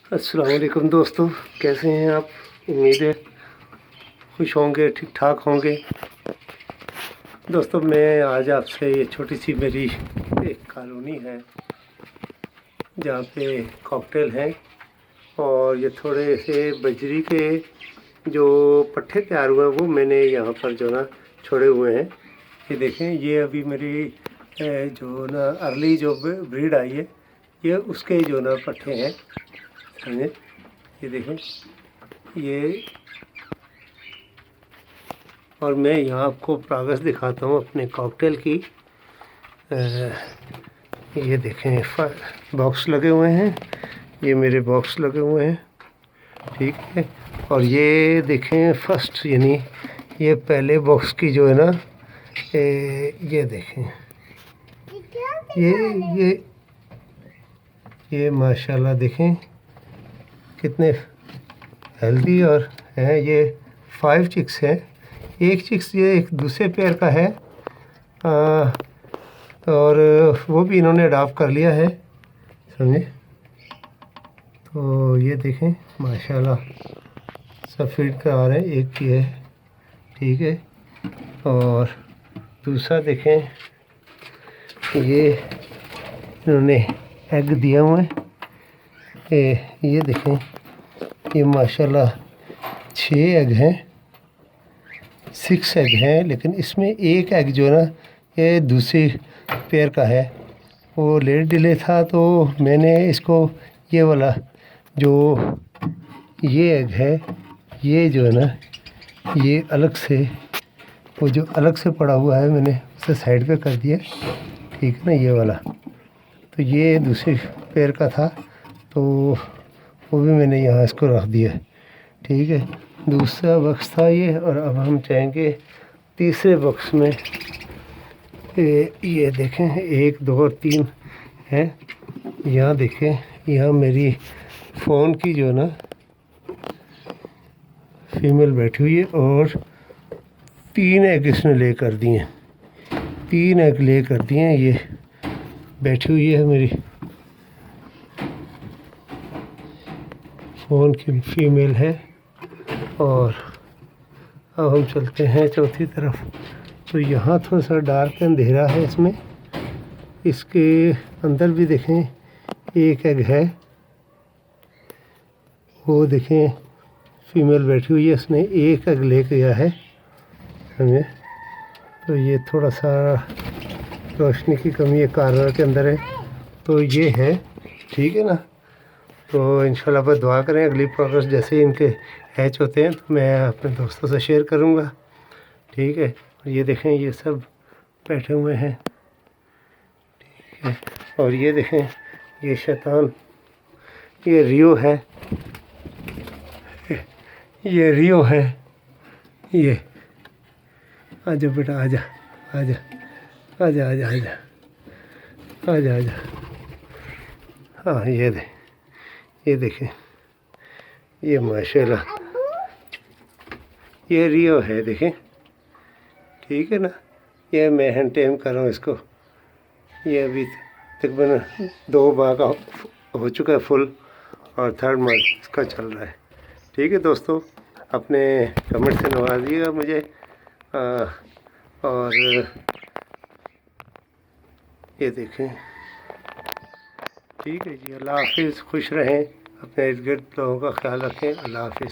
अस्सलाम वालेकुम दोस्तों, कैसे हैं आप? उम्मीद है खुश होंगे, ठीक ठाक होंगे। दोस्तों, मैं आज आपसे ये छोटी सी मेरी एक कॉलोनी है जहाँ पे कॉकटेल हैं, और ये थोड़े से बजरी के जो पट्टे तैयार हुए हैं वो मैंने यहाँ पर जो ना छोड़े हुए हैं। ये देखें, ये अभी मेरी जो ना अर्ली जो ब्रीड आई है, ये उसके जो ना पट्टे हैं, समझे। ये देखें, ये, और मैं यहाँ आपको प्रोग्रेस दिखाता हूँ अपने कॉकटेल की। ये देखें, बॉक्स लगे हुए हैं, ये मेरे बॉक्स लगे हुए हैं, ठीक है। और ये देखें फर्स्ट, यानी ये पहले बॉक्स की जो है ना, ये देखें, ये माशाल्लाह देखें कितने हेल्दी और हैं। ये 5 चिक्स हैं, एक चिक्स ये एक दूसरे पेयर का है, और वो भी इन्होंने अडॉप्ट कर लिया है, समझे। तो ये देखें माशाल्लाह सब फीड करा रहे हैं, एक की है, ठीक है। और दूसरा देखें, ये इन्होंने एग दिया हुआ है, ये देखें, ये माशाल्लाह 6 एग हैं, 6 एग हैं, लेकिन इसमें एक एग जो है ना ये दूसरी पेयर का है, वो लेट डिले था, तो मैंने इसको ये वाला जो ये एग है, ये जो है ना ये अलग से, वो जो अलग से पड़ा हुआ है मैंने उसे साइड पे कर दिया, ठीक है ना, ये वाला। तो ये दूसरी पेयर का था, तो वो भी मैंने यहाँ इसको रख दिया, ठीक है। दूसरा बक्स था ये, और अब हम चाहेंगे तीसरे बक्स में। ये देखें 1 2 और 3 हैं। यहाँ देखें, यहाँ मेरी फ़ोन की जो ना फीमेल बैठी हुई है, और 3 एग इसने ले कर दिए, 3 एग ले कर दिए, ये बैठी हुई है मेरी फ़ोन की फीमेल है। और अब हम चलते हैं चौथी तरफ। तो यहाँ थोड़ा सा डार्क अंधेरा है इसमें, इसके अंदर भी देखें एक एग है, वो देखें फीमेल बैठी हुई है, इसने एक एग ले गया है हमें। तो ये थोड़ा सा रोशनी की कमी है, कार्नर के अंदर है, तो ये है, ठीक है ना। तो इंशाल्लाह बस दुआ करें, अगली प्रोग्रेस जैसे ही इनके हैच होते हैं तो मैं अपने दोस्तों से शेयर करूँगा, ठीक है। और ये देखें, ये सब बैठे हुए हैं, ठीक है। और ये देखें, ये शैतान, ये रियो है, ये रियो है, ये आजा बेटा, आजा आजा आजा आजा आजा आजा आजा। हाँ, ये देखें, ये माशाल्लाह ये रियो है, देखें, ठीक है ना। ये मैं हैंड टेम कर रहा हूँ इसको, ये अभी तकरीबन 2 माह का हो चुका है फुल, और 3rd मंथ इसका चल रहा है, ठीक है। दोस्तों, अपने कमेंट से नवाजिएगा मुझे, और ये देखें, ठीक है जी। अल्लाह हाफिज़, खुश रहें, अपने इर्द गिर्द लोगों का ख्याल रखें। अल्लाह हाफिज़।